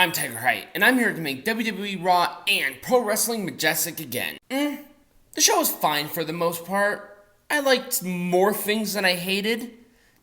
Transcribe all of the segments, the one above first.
I'm Tiger Height, and I'm here to make WWE Raw and Pro Wrestling Majestic again. The show was fine for the most part. I liked more things than I hated.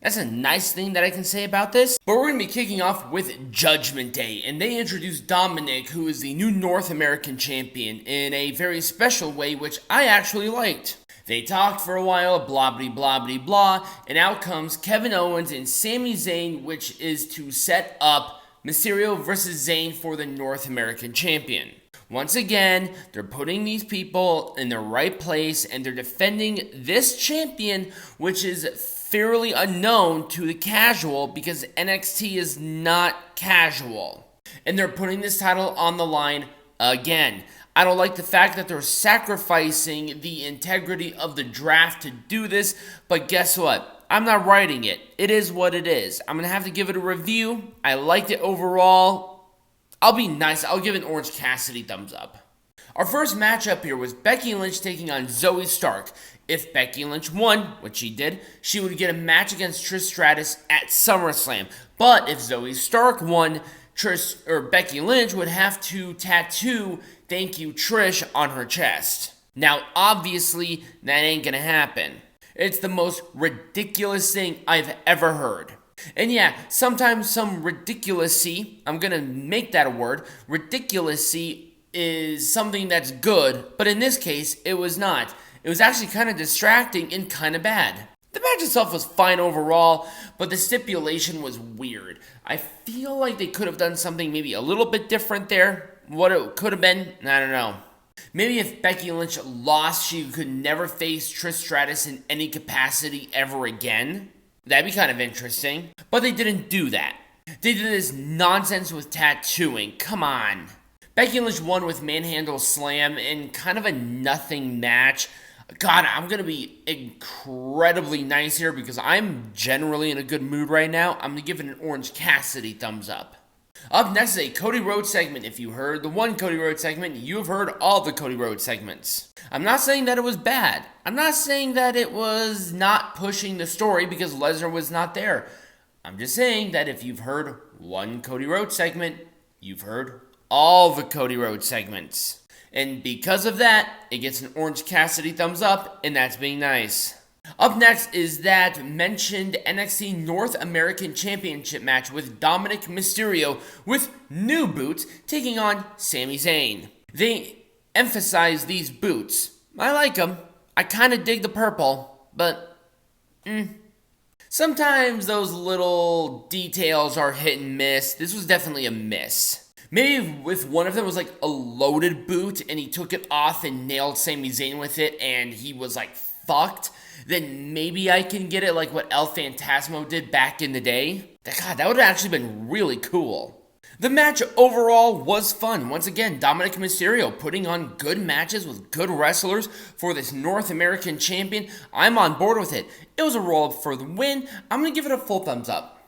That's a nice thing that I can say about this. But we're going to be kicking off with Judgment Day, and they introduced Dominik, who is the new North American champion, in a very special way, which I actually liked. They talked for a while, blah blah blah blah blah, and out comes Kevin Owens and Sami Zayn, which is to set up Mysterio versus Zayn for the North American champion. Once again, they're putting these people in their right place, and they're defending this champion, which is fairly unknown to the casual because NXT is not casual. And they're putting this title on the line again. I don't like the fact that they're sacrificing the integrity of the draft to do this, but guess what? I'm not writing it. It is what it is. I'm going to have to give it a review. I liked it overall. I'll be nice. I'll give an Orange Cassidy thumbs up. Our first matchup here was Becky Lynch taking on Zoey Stark. If Becky Lynch won, which she did, she would get a match against Trish Stratus at SummerSlam. But if Zoey Stark won, Becky Lynch would have to tattoo "Thank you, Trish" on her chest. Now, obviously, that ain't gonna happen. It's the most ridiculous thing I've ever heard. And yeah, sometimes some ridiculousy, I'm gonna make that a word, ridiculousy is something that's good, but in this case, it was not. It was actually kind of distracting and kind of bad. The match itself was fine overall, but the stipulation was weird. I feel like they could have done something maybe a little bit different there. What it could have been, I don't know. Maybe if Becky Lynch lost, she could never face Trish Stratus in any capacity ever again. That'd be kind of interesting. But they didn't do that. They did this nonsense with tattooing. Come on. Becky Lynch won with Manhandle Slam in kind of a nothing match. God, I'm going to be incredibly nice here because I'm generally in a good mood right now. I'm going to give it an Orange Cassidy thumbs up. Up next is a Cody Rhodes segment. If you heard the one Cody Rhodes segment, you have heard all the Cody Rhodes segments. I'm not saying that it was bad. I'm not saying that it was not pushing the story because Lesnar was not there. I'm just saying that if you've heard one Cody Rhodes segment, you've heard all the Cody Rhodes segments. And because of that, it gets an Orange Cassidy thumbs up, and that's being nice. Up next is that mentioned NXT North American Championship match with Dominik Mysterio with new boots taking on Sami Zayn. They emphasize these boots. I like them. I kind of dig the purple, but sometimes those little details are hit and miss. This was definitely a miss. Maybe if one of them was like a loaded boot and he took it off and nailed Sami Zayn with it and he was like fucked, then maybe I can get it like what El Phantasmo did back in the day. God, that would have actually been really cool. The match overall was fun. Once again, Dominik Mysterio putting on good matches with good wrestlers for this North American champion. I'm on board with it. It was a roll-up for the win. I'm going to give it a full thumbs up.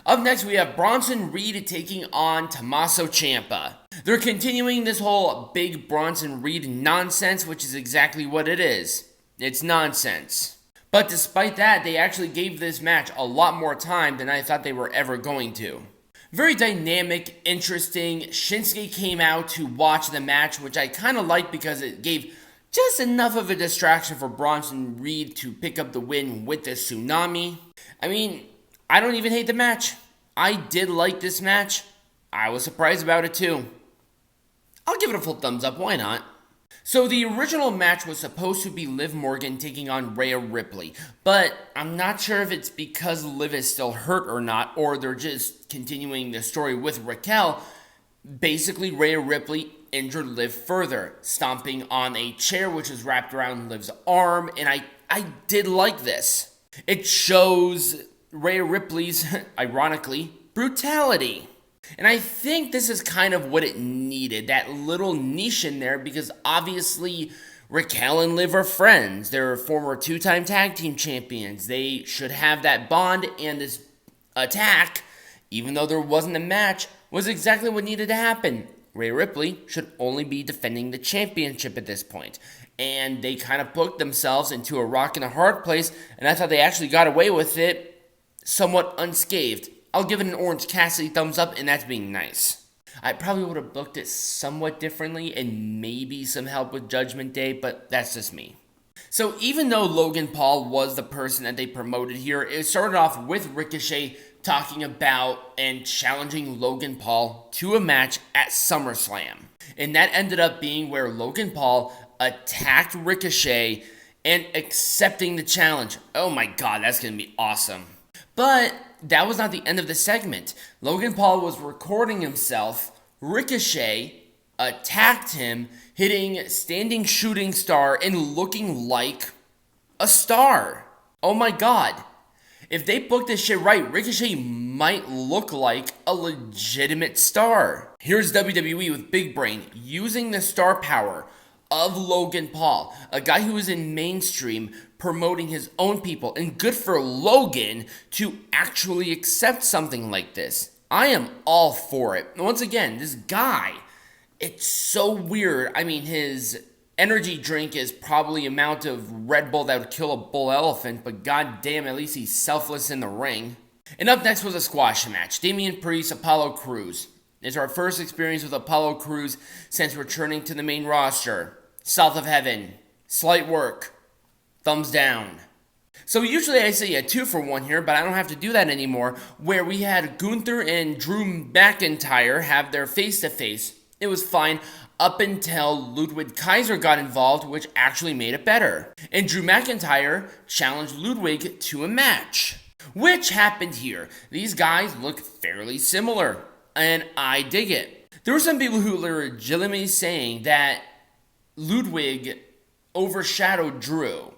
Up next, we have Bronson Reed taking on Tommaso Ciampa. They're continuing this whole big Bronson Reed nonsense, which is exactly what it is. It's nonsense. But despite that, they actually gave this match a lot more time than I thought they were ever going to. Very dynamic, interesting. Shinsuke came out to watch the match, which I kind of liked because it gave just enough of a distraction for Bronson Reed to pick up the win with the tsunami. I mean, I don't even hate the match. I did like this match. I was surprised about it too. I'll give it a full thumbs up, why not? So the original match was supposed to be Liv Morgan taking on Rhea Ripley, but I'm not sure if it's because Liv is still hurt or not, or they're just continuing the story with Raquel. Basically, Rhea Ripley injured Liv further, stomping on a chair which was wrapped around Liv's arm, and I did like this. It shows Rhea Ripley's, ironically, brutality. And I think this is kind of what it needed, that little niche in there, because obviously Raquel and Liv are friends. They're former two-time tag team champions. They should have that bond, and this attack, even though there wasn't a match, was exactly what needed to happen. Rhea Ripley should only be defending the championship at this point. And they kind of put themselves into a rock and a hard place, and I thought they actually got away with it somewhat unscathed. I'll give it an Orange Cassidy thumbs up, and that's being nice. I probably would have booked it somewhat differently and maybe some help with Judgment Day, but that's just me. So even though Logan Paul was the person that they promoted here, it started off with Ricochet talking about and challenging Logan Paul to a match at SummerSlam. And that ended up being where Logan Paul attacked Ricochet and accepting the challenge. Oh my god, that's going to be awesome. But that was not the end of the segment. Logan Paul was recording himself. Ricochet attacked him, hitting standing shooting star and looking like a star. Oh my god. If they book this shit right, Ricochet might look like a legitimate star. Here's WWE with Big Brain using the star power of Logan Paul, a guy who is in mainstream promoting his own people, and good for Logan to actually accept something like this. I am all for it. Once again, this guy, it's so weird. I mean, his energy drink is probably amount of Red Bull that would kill a bull elephant, but goddamn, at least he's selfless in the ring. And up next was a squash match. Damian Priest, Apollo Crews. It's our first experience with Apollo Crews since returning to the main roster. South of Heaven. Slight work. Thumbs down. So usually I say a 2-for-1 here, but I don't have to do that anymore, where we had Gunther and Drew McIntyre have their face-to-face. It was fine up until Ludwig Kaiser got involved, which actually made it better. And Drew McIntyre challenged Ludwig to a match, which happened here. These guys look fairly similar, and I dig it. There were some people who were legitimately saying that Ludwig overshadowed Drew.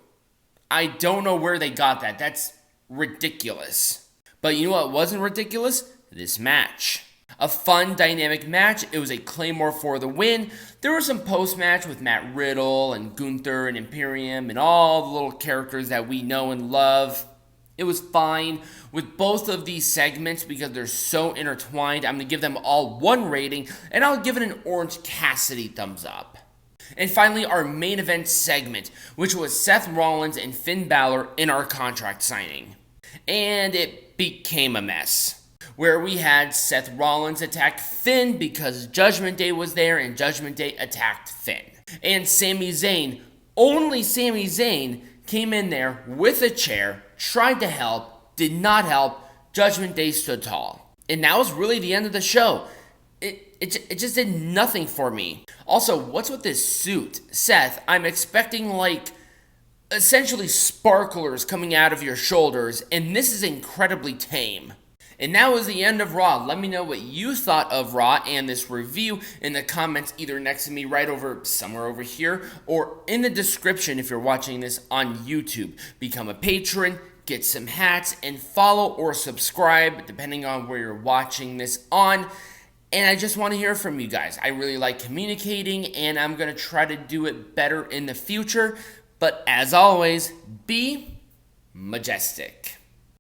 I don't know where they got that. That's ridiculous. But you know what wasn't ridiculous? This match. A fun, dynamic match. It was a Claymore for the win. There was some post-match with Matt Riddle and Gunther and Imperium and all the little characters that we know and love. It was fine with both of these segments because they're so intertwined. I'm going to give them all 1 rating, and I'll give it an Orange Cassidy thumbs up. And finally, our main event segment, which was Seth Rollins and Finn Balor in our contract signing. And it became a mess, where we had Seth Rollins attack Finn because Judgment Day was there, and Judgment Day attacked Finn. And Sami Zayn, only Sami Zayn, came in there with a chair, tried to help, did not help. Judgment Day stood tall. And that was really the end of the show. It just did nothing for me. Also, what's with this suit? Seth, I'm expecting essentially sparklers coming out of your shoulders, and this is incredibly tame. And that was the end of Raw. Let me know what you thought of Raw and this review in the comments, either next to me right over somewhere over here, or in the description if you're watching this on YouTube. Become a patron, get some hats, and follow or subscribe depending on where you're watching this on. And I just want to hear from you guys. I really like communicating, and I'm going to try to do it better in the future. But as always, be majestic.